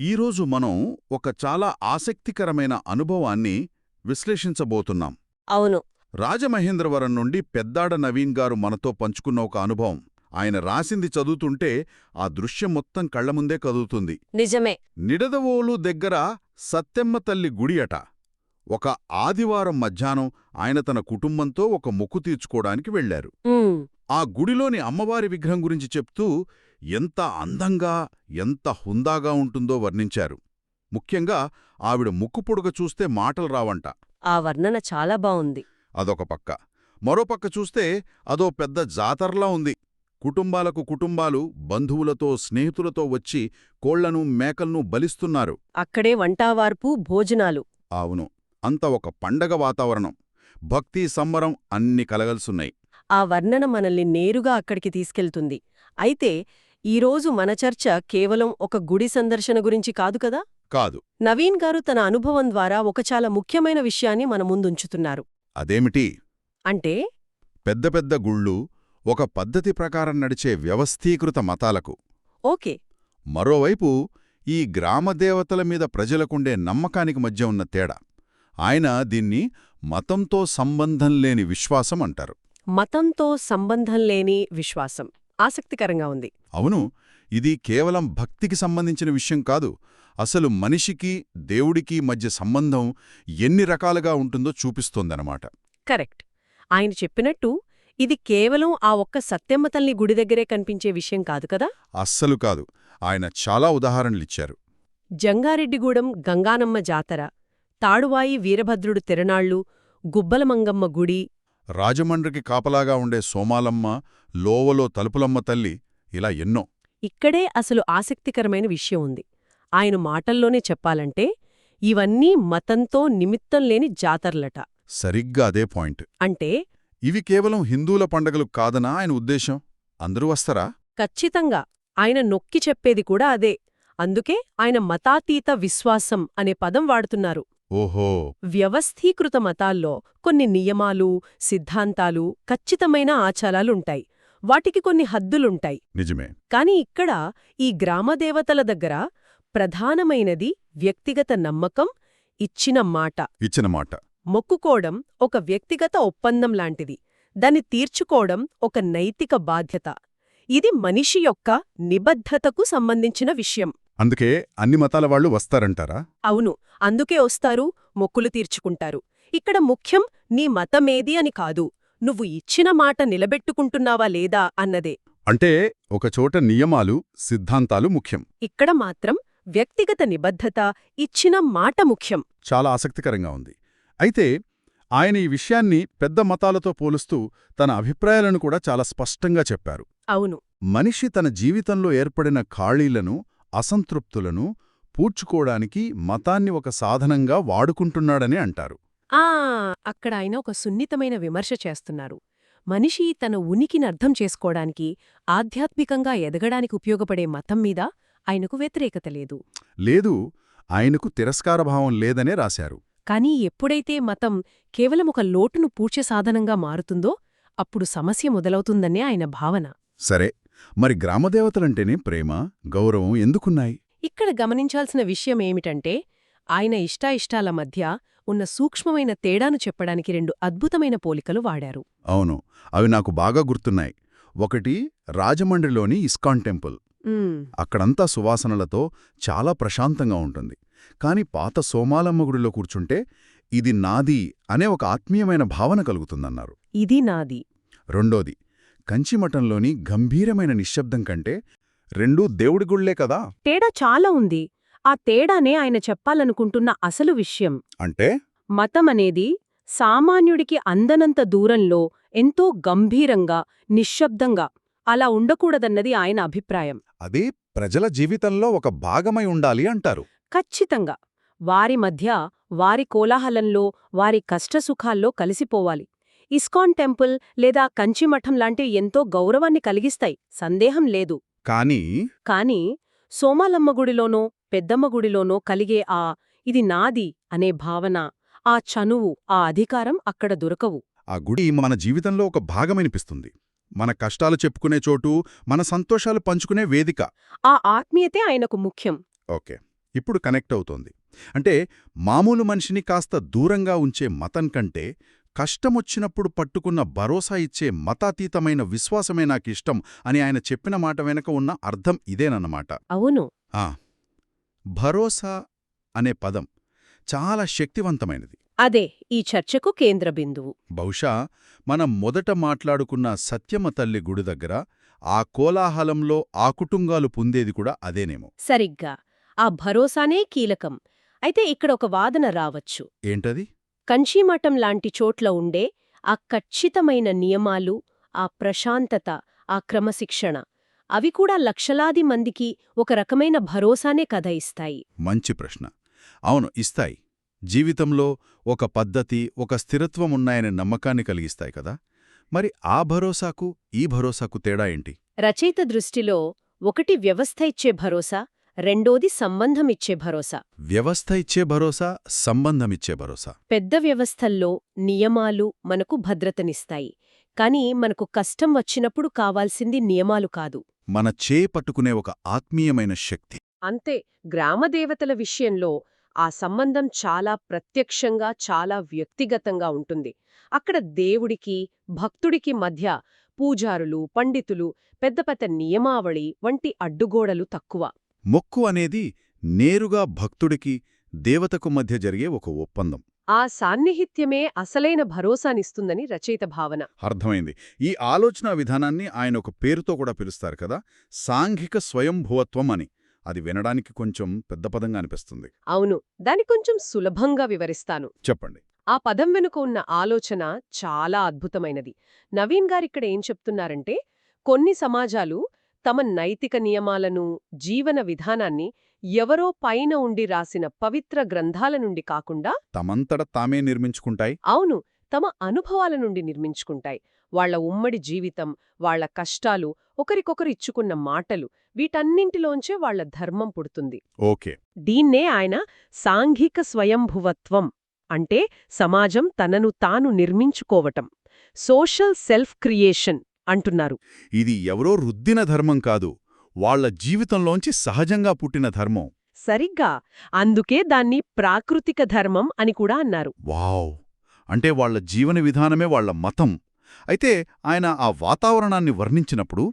ఈరోజు మనం ఒక చాలా ఆసక్తికరమైన అనుభవాన్ని విశ్లేషించబోతున్నాం. అవును. రాజమహేంద్రవరం నుండి పెద్దాడ నవీన్ గారు మనతో పంచుకున్న ఒక అనుభవం. ఆయన రాసింది చదువుతుంటే ఆ దృశ్యం మొత్తం కళ్లముందే కదులుతుంది. నిజమే. నిడదవోలు దగ్గర సత్తెమ్మ తల్లి గుడి అట. ఒక ఆదివారం మధ్యాహ్నం ఆయన తన కుటుంబంతో ఒక మొక్కు తీర్చుకోవడానికి వెళ్లారు. ఉమ్, ఆ గుడిలోని అమ్మవారి విగ్రహం గురించి చెప్తూ ఎంత అందంగా, ఎంత హుందాగా ఉంటుందో వర్ణించారు. ముఖ్యంగా ఆవిడ ముక్కు పొడుగ చూస్తే మాటలు రావంట. ఆ వర్ణన చాలా బావుంది. అదొక పక్క. మరోపక్క చూస్తే అదో పెద్ద జాతరలా ఉంది. కుటుంబాలకు కుటుంబాలు బంధువులతో స్నేహితులతో వచ్చి కోళ్లను మేకలను బలిస్తున్నారు. అక్కడే వంటావార్పు, భోజనాలు. అవును, అంత ఒక పండగ వాతావరణం. భక్తి, సంబరం అన్ని కలగల్సున్నాయి. ఆ వర్ణన మనల్ని నేరుగా అక్కడికి తీసుకెళ్తుంది. అయితే ఈరోజు మన చర్చ కేవలం ఒక గుడి సందర్శన గురించి కాదు కదా. కాదు. నవీన్ గారు తన అనుభవం ద్వారా ఒక చాలా ముఖ్యమైన విషయాన్ని మన ముందుంచుతున్నారు. అదేమిటి? అంటే పెద్ద పెద్ద గుళ్ళు ఒక పద్ధతి ప్రకారం నడిచే వ్యవస్థీకృత మతాలకు, ఓకే, మరోవైపు ఈ గ్రామదేవతల మీద ప్రజలకుండే నమ్మకానికి మధ్య ఉన్న తేడా. ఆయన దీన్ని మతంతో సంబంధం లేని విశ్వాసం అంటారు. మతంతో సంబంధం లేని విశ్వాసం ఆసక్తికరంగా ఉంది. అవును, ఇది కేవలం భక్తికి సంబంధించిన విషయం కాదు. అసలు మనిషికి దేవుడికి మధ్య సంబంధం ఎన్ని రకాలుగా ఉంటుందో చూపిస్తోందనమాట. కరెక్ట్. ఆయన చెప్పినట్టు ఇది కేవలం ఆ ఒక్క సత్యమ్మ తల్లి గుడి దగ్గరే కనిపించే విషయం కాదు కదా. అస్సలు కాదు. ఆయన చాలా ఉదాహరణలిచ్చారు. జంగారెడ్డిగూడెం గంగానమ్మ జాతర, తాడువాయి వీరభద్రుడు తిరణాళ్ళు, గుబ్బలమంగమ్మ గుడి, రాజమండ్రికి కాపలాగా ఉండే సోమాలమ్మ, లోవలో తలుపులమ్మ తల్లి, ఇలా ఎన్నో. ఇక్కడే అసలు ఆసక్తికరమైన విషయం ఉంది. ఆయన మాటల్లోనే చెప్పాలంటే ఇవన్నీ మతంతో నిమిత్తం లేని జాతర్లట. సరిగ్గా అదే పాయింట్. అంటే ఇవి కేవలం హిందువుల పండగలు కాదనా ఆయన ఉద్దేశం? అందరూ వస్తారా? ఖచ్చితంగా ఆయన నొక్కి చెప్పేది కూడా అదే. అందుకే ఆయన మతాతీత విశ్వాసం అనే పదం వాడుతున్నారు. ఓహో. వ్యవస్థీకృత మతాల్లో కొన్ని నియమాలు, సిద్ధాంతాలు, ఖచ్చితమైన ఆచారాలుంటాయి. వాటికి కొన్ని హద్దులుంటాయి. నిజమే. కాని ఇక్కడ ఈ గ్రామదేవతల దగ్గర ప్రధానమైనది వ్యక్తిగత నమ్మకం, ఇచ్చిన మాట. మొక్కుకోవడం ఒక వ్యక్తిగత ఒప్పందం లాంటిది. దాన్ని తీర్చుకోవడం ఒక నైతిక బాధ్యత. ఇది మనిషి యొక్క నిబద్ధతకు సంబంధించిన విషయం. అందుకే అన్ని మతాల వాళ్ళు వస్తారంటారా? అవును, అందుకే వస్తారు, మొక్కులు తీర్చుకుంటారు. ఇక్కడ ముఖ్యం నీ మతమేది అని కాదు, నువ్వు ఇచ్చిన మాట నిలబెట్టుకుంటున్నావా లేదా అన్నదే. అంటే ఒకచోట నియమాలు, సిద్ధాంతాలు ముఖ్యం. ఇక్కడ మాత్రం వ్యక్తిగత నిబద్ధత, ఇచ్చిన మాట ముఖ్యం. చాలా ఆసక్తికరంగా ఉంది. అయితే ఆయన ఈ విషయాన్ని పెద్ద మతాలతో పోలుస్తూ తన అభిప్రాయాలను కూడా చాలా స్పష్టంగా చెప్పారు. అవును. మనిషి తన జీవితంలో ఏర్పడిన ఖాళీలను, అసంతృప్తులను పూడ్చుకోవడానికి మతాన్ని ఒక సాధనంగా వాడుకుంటున్నాడని అంటారు. అక్కడ ఆయన ఒక సున్నితమైన విమర్శ చేస్తున్నారు. మనిషి తన ఉనికిని అర్థం చేసుకోవడానికి, ఆధ్యాత్మికంగా ఎదగడానికి ఉపయోగపడే మతం మీద ఆయనకు వ్యతిరేకత లేదు. లేదు, ఆయనకు తిరస్కారభావం లేదనే రాశారు. కానీ ఎప్పుడైతే మతం కేవలం ఒక లోటును పూడ్చే సాధనంగా మారుతుందో అప్పుడు సమస్య మొదలవుతుందనే ఆయన భావన. సరే, మరి గ్రామదేవతలంటేనే ప్రేమ, గౌరవం ఎందుకున్నాయి? ఇక్కడ గమనించాల్సిన విషయమేమిటంటే ఆయన ఇష్టాయిష్టాల మధ్య ఉన్న సూక్ష్మమైన తేడాను చెప్పడానికి రెండు అద్భుతమైన పోలికలు వాడారు. అవును, అవి నాకు బాగా గుర్తున్నాయి. ఒకటి రాజమండ్రిలోని ఇస్కాన్ టెంపుల్. అక్కడంతా సువాసనలతో చాలా ప్రశాంతంగా ఉంటుంది. కాని పాత సోమాలమ్మ గుడిలో కూర్చుంటే ఇది నాది అనే ఒక ఆత్మీయమైన భావన కలుగుతుందన్నారు. ఇది నాది. రెండోది కంచిమఠంలోని గంభీరమైన నిశ్శబ్దం కంటే రెండూ దేవుడి గుళ్లే కదా. తేడా చాలా ఉంది. ఆ తేడానే ఆయన చెప్పాలనుకుంటున్న అసలు విషయం. అంటే మతమనేది సామాన్యుడికి అందనంత దూరంలో ఎంతో గంభీరంగా, నిశ్శబ్దంగా అలా ఉండకూడదన్నది ఆయన అభిప్రాయం. అదే ప్రజల జీవితంలో ఒక భాగమై ఉండాలి అంటారు. ఖచ్చితంగా వారి మధ్య, వారి కోలాహలంలో, వారి కష్టసుఖాల్లో కలిసిపోవాలి. ఇస్కాన్ టెంపుల్ లేదా కంచిమఠం లాంటివి ఎంతో గౌరవాన్ని కలిగిస్తాయి, సందేహం లేదు. కానీ సోమాలమ్మ గుడిలోనో పెద్దమ్మ గుడిలోనో కలిగే ఇది నాది అనే భావన, ఆ చనువు, ఆ అధికారం అక్కడ దొరకవు. ఆ గుడి మన జీవితంలో ఒక భాగమనిపిస్తుంది. మన కష్టాలు చెప్పుకునే చోటు, మన సంతోషాలు పంచుకునే వేదిక. ఆ ఆత్మీయతే ఆయనకు ముఖ్యం. ఓకే, ఇప్పుడు కనెక్ట్ అవుతోంది. అంటే మామూలు మనిషిని కాస్త దూరంగా ఉంచే మతం కంటే కష్టమొచ్చినప్పుడు పట్టుకున్న భరోసా ఇచ్చే మతాతీతమైన విశ్వాసమే నాకిష్టం అని ఆయన చెప్పిన మాట వెనక ఉన్న అర్థం ఇదేనన్నమాట. అవును. ఆ భరోసా అనే పదం చాలా శక్తివంతమైనది. అదే ఈ చర్చకు కేంద్ర బిందువు. బహుశా మనం మొదట మాట్లాడుకున్న సత్యమ్మ తల్లి గుడి దగ్గర ఆ కోలాహలంలో ఆ కుటుంబాలు పొందేది కూడా అదేనేమో. సరిగ్గా ఆ భరోసానే కీలకం. అయితే ఇక్కడ ఒక వాదన రావచ్చు. ఏంటది? కంచీమఠం లాంటి చోట్ల ఉండే ఆ ఖచ్చితమైన నియమాలు, ఆ ప్రశాంతత, ఆ క్రమశిక్షణ అవి కూడా లక్షలాది మందికి ఒక రకమైన భరోసానే కథ ఇస్తాయి. మంచి ప్రశ్న. అవును, ఇస్తాయి. జీవితంలో ఒక పద్ధతి, ఒక స్థిరత్వం ఉన్నాయనే నమ్మకాన్ని కలిగిస్తాయి కదా. మరి ఆ భరోసాకు ఈ భరోసాకు తేడా ఏంటి? రచయిత దృష్టిలో ఒకటి వ్యవస్థ ఇచ్చే భరోసా, రెండోది సంబంధమిచ్చే భరోసా. వ్యవస్థ ఇచ్చే భరోసా, సంబంధమిచ్చే భరోసా. పెద్ద వ్యవస్థల్లో నియమాలు మనకు భద్రతనిస్తాయి. కాని మనకు కష్టం వచ్చినప్పుడు కావాల్సింది నియమాలు కాదు, మన పట్టుకునే ఒక ఆత్మీయమైన శక్తి. అంతే. గ్రామదేవతల విషయంలో ఆ సంబంధం చాలా ప్రత్యక్షంగా, చాలా వ్యక్తిగతంగా ఉంటుంది. అక్కడ దేవుడికి, భక్తుడికి మధ్య పూజారులు, పండితులు, పెద్ద పెద్ద నియమావళి వంటి అడ్డుగోడలు తక్కువ. మొక్కు అనేది నేరుగా భక్తుడికి, దేవతకు మధ్య జరిగే ఒక ఒప్పందం. ఆ సాన్నిహిత్యమే అసలైన భరోసానిస్తుందని రచయిత భావన. అర్థమైంది. ఈ ఆలోచనా విధానాన్ని ఆయన ఒక పేరుతో కూడా పిలుస్తారు కదా, సాంఘిక స్వయంభువత్వం అని. అది వినడానికి కొంచెం పెద్ద పదంగా అనిపిస్తుంది. అవును, దాని కొంచెం సులభంగా వివరిస్తాను. చెప్పండి. ఆ పదం వెనుక ఉన్న ఆలోచన చాలా అద్భుతమైనది. నవీన్ గారిక్కడ ఏం చెప్తున్నారంటే, కొన్ని సమాజాలు తమ నైతిక నియమాలను, జీవన విధానాన్ని ఎవరో పైన ఉండి రాసిన పవిత్ర గ్రంథాల నుండి కాకుండా తమంతట తామే నిర్మించుకుంటాయి. అవును, తమ అనుభవాల నుండి నిర్మించుకుంటాయి. వాళ్ల ఉమ్మడి జీవితం, వాళ్ల కష్టాలు, ఒకరికొకరు ఇచ్చుకున్న మాటలు, వీటన్నింటిలోంచే వాళ్ల ధర్మం పుడుతుంది. ఓకే. దీన్నే ఆయన సాంఘిక స్వయంభువత్వం అంటే సమాజం తనను తాను నిర్మించుకోవటం, సోషల్ సెల్ఫ్ క్రియేషన్ అంటున్నారు. ఇది ఎవరో రుద్దిన ధర్మం కాదు, వాళ్ల జీవితంలోంచి సహజంగా పుట్టిన ధర్మం. సరిగ్గా. అందుకే దాన్ని ప్రాకృతిక ధర్మం అని కూడా అన్నారు. వావ్! అంటే వాళ్ల జీవన విధానమే వాళ్ల మతం. అయితే ఆయన ఆ వాతావరణాన్ని వర్ణించినప్పుడు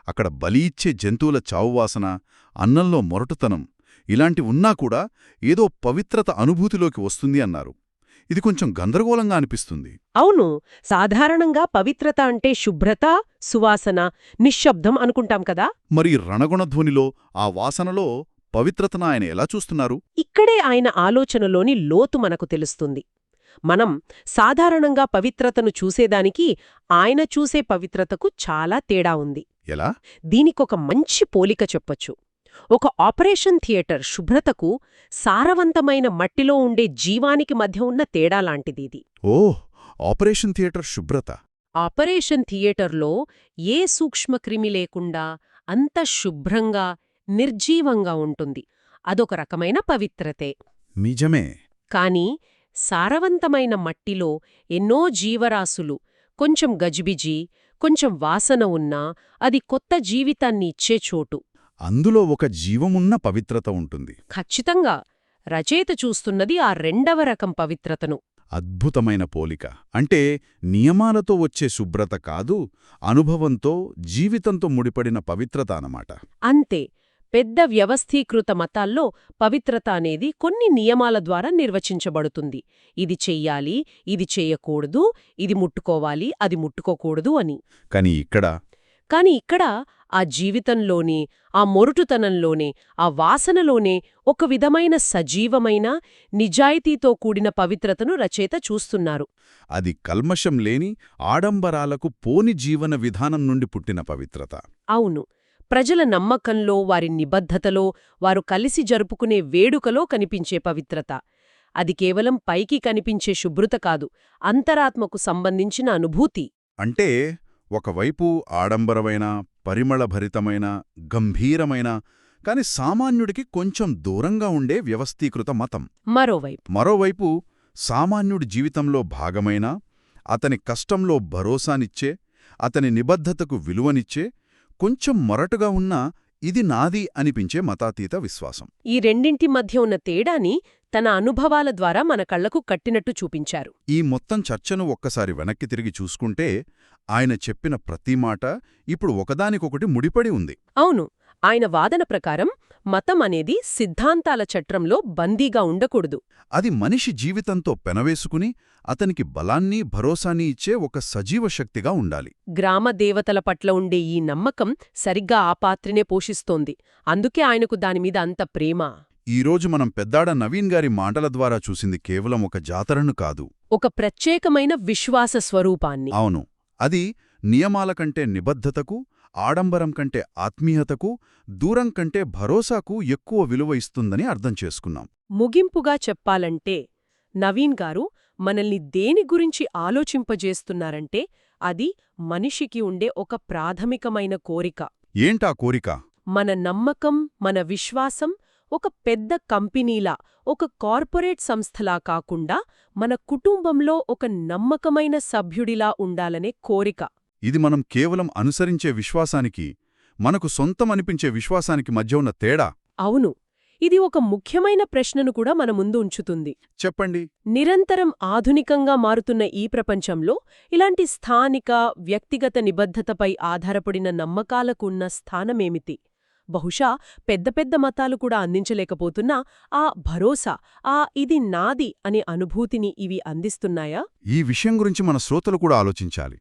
అక్కడ బలి ఇచ్చే జంతువుల చావువాసన, అన్నంలో మొరటుతనం ఇలాంటి ఉన్నా కూడా ఏదో పవిత్రత అనుభూతిలోకి వస్తుంది అన్నారు. ఇది కొంచెం గందరగోళంగా అనిపిస్తుంది. అవును, సాధారణంగా పవిత్రత అంటే శుభ్రత, సువాసన, నిశ్శబ్దం అనుకుంటాం కదా. మరి రణగుణధ్వనిలో, ఆ వాసనలో పవిత్రతను ఆయన ఎలా చూస్తున్నారు? ఇక్కడే ఆయన ఆలోచనలోని లోతు మనకు తెలుస్తుంది. మనం సాధారణంగా పవిత్రతను చూసేదానికి ఆయన చూసే పవిత్రతకు చాలా తేడా ఉంది. ఎలా? దీనికొక మంచి పోలిక చెప్పొచ్చు. ఒక ఆపరేషన్ థియేటర్ శుభ్రతకు సారవంతమైన మట్టిలో ఉండే జీవానికి మధ్య ఉన్న తేడా లాంటిది. ఓహ్, ఆపరేషన్ థియేటర్ శుభ్రత. ఆపరేషన్ థియేటర్లో ఏ సూక్ష్మక్రిమి లేకుండా అంత శుభ్రంగా, నిర్జీవంగా ఉంటుంది. అదొక రకమైన పవిత్రతే. నిజమే. కాని సారవంతమైన మట్టిలో ఎన్నో జీవరాశులు, కొంచెం గజిబిజి, కొంచెం వాసన ఉన్నా అది కొత్త జీవితాన్ని ఇచ్చే చోటు. అందులో ఒక జీవమున్న పవిత్రత ఉంటుంది. ఖచ్చితంగా. రచయిత చూస్తున్నది ఆ రెండవ రకం పవిత్రతను. అద్భుతమైన పోలిక. అంటే నియమాలతో వచ్చే శుభ్రత కాదు, అనుభవంతో, జీవితంతో ముడిపడిన పవిత్రత అన్నమాట. అంతే. పెద్ద వ్యవస్థీకృత మతాల్లో పవిత్రత అనేది కొన్ని నియమాల ద్వారా నిర్వచించబడుతుంది. ఇది చెయ్యాలి, ఇది చెయ్యకూడదు, ఇది ముట్టుకోవాలి, అది ముట్టుకోకూడదు అని. కాని ఇక్కడ ఆ జీవితంలోనే, ఆ మొరుటుతనంలోనే, ఆ వాసనలోనే ఒక విధమైన సజీవమైన, నిజాయితీతో కూడిన పవిత్రతను రచయిత చూస్తున్నారు. అది కల్మషం లేని, ఆడంబరాలకు పోని జీవన విధానం నుండి పుట్టిన పవిత్రత. అవును. ప్రజల నమ్మకంలో, వారి నిబద్ధతలో, వారు కలిసి జరుపుకునే వేడుకలో కనిపించే పవిత్రత. అది కేవలం పైకి కనిపించే శుభ్రత కాదు, అంతరాత్మకు సంబంధించిన అనుభూతి. అంటే ఒకవైపు ఆడంబరమైన, పరిమళభరితమైన, గంభీరమైన, కాని సామాన్యుడికి కొంచెం దూరంగా ఉండే వ్యవస్థీకృత మతం. మరోవైపు సామాన్యుడి జీవితంలో భాగమైన, అతని కష్టంలో భరోసానిచ్చే, అతని నిబద్ధతకు విలువనిచ్చే, కొంచెం మొరటుగా ఉన్న ఇది నాది అనిపించే మతాతీత విశ్వాసం. ఈ రెండింటి మధ్య ఉన్న తేడాని తన అనుభవాల ద్వారా మన కళ్లకు కట్టినట్టు చూపించారు. ఈ మొత్తం చర్చను ఒక్కసారి వెనక్కి తిరిగి చూసుకుంటే ఆయన చెప్పిన ప్రతి మాట ఇప్పుడు ఒకదానికొకటి ముడిపడి ఉంది. అవును, ఆయన వాదన ప్రకారం మతం అనేది సిద్ధాంతాల చట్రంలో బందీగా ఉండకూడదు. అది మనిషి జీవితంతో పెనవేసుకుని అతనికి బలాన్ని భరోసాని ఇచ్చే ఒక సజీవ శక్తిగా ఉండాలి. గ్రామ దేవతల పట్ల ఉండే ఈ నమ్మకం సరిగ్గా ఆ పాత్రనే పోషిస్తోంది. అందుకే ఆయనకు దానిమీద అంత ప్రేమ. ఈరోజు మనం పెద్దాడ నవీన్ గారి మాటల ద్వారా చూసింది కేవలం ఒక జాతరను కాదు, ఒక ప్రత్యేకమైన విశ్వాస స్వరూపాన్ని. అవును, అది నియమాల కంటే నిబద్ధతకు, ఆడంబరం కంటే ఆత్మీయతకు, దూరం కంటే భరోసాకు ఎక్కువ విలువ ఇస్తుందని అర్థం చేసుకున్నాం. ముగింపుగా చెప్పాలంటే నవీన్ గారు మనల్ని దేని గురించి ఆలోచింపజేస్తున్నారంటే అది మనిషికి ఉండే ఒక ప్రాథమికమైన కోరిక. ఏంటా కోరిక? మన నమ్మకం, మన విశ్వాసం ఒక పెద్ద కంపెనీలా, ఒక కార్పొరేట్ సంస్థలా కాకుండా మన కుటుంబంలో ఒక నమ్మకమైన సభ్యుడిలా ఉండాలనే కోరిక. ఇది మనం కేవలం అనుసరించే విశ్వాసానికి, మనకు సొంతమనిపించే విశ్వాసానికి మధ్య ఉన్న తేడా. అవును, ఇది ఒక ముఖ్యమైన ప్రశ్నను కూడా మన ముందు ఉంచుతుంది. చెప్పండి. నిరంతరం ఆధునికంగా మారుతున్న ఈ ప్రపంచంలో ఇలాంటి స్థానిక, వ్యక్తిగత నిబద్ధతపై ఆధారపడిన నమ్మకాలకున్న స్థానమేమిటి? బహుశా పెద్ద పెద్ద మతాలు కూడా అందించలేకపోతున్నా ఆ భరోసా, ఇది నాది అనే అనుభూతిని ఇవి అందిస్తున్నాయా? ఈ విషయం గురించి మన శ్రోతలు కూడా ఆలోచించాలి.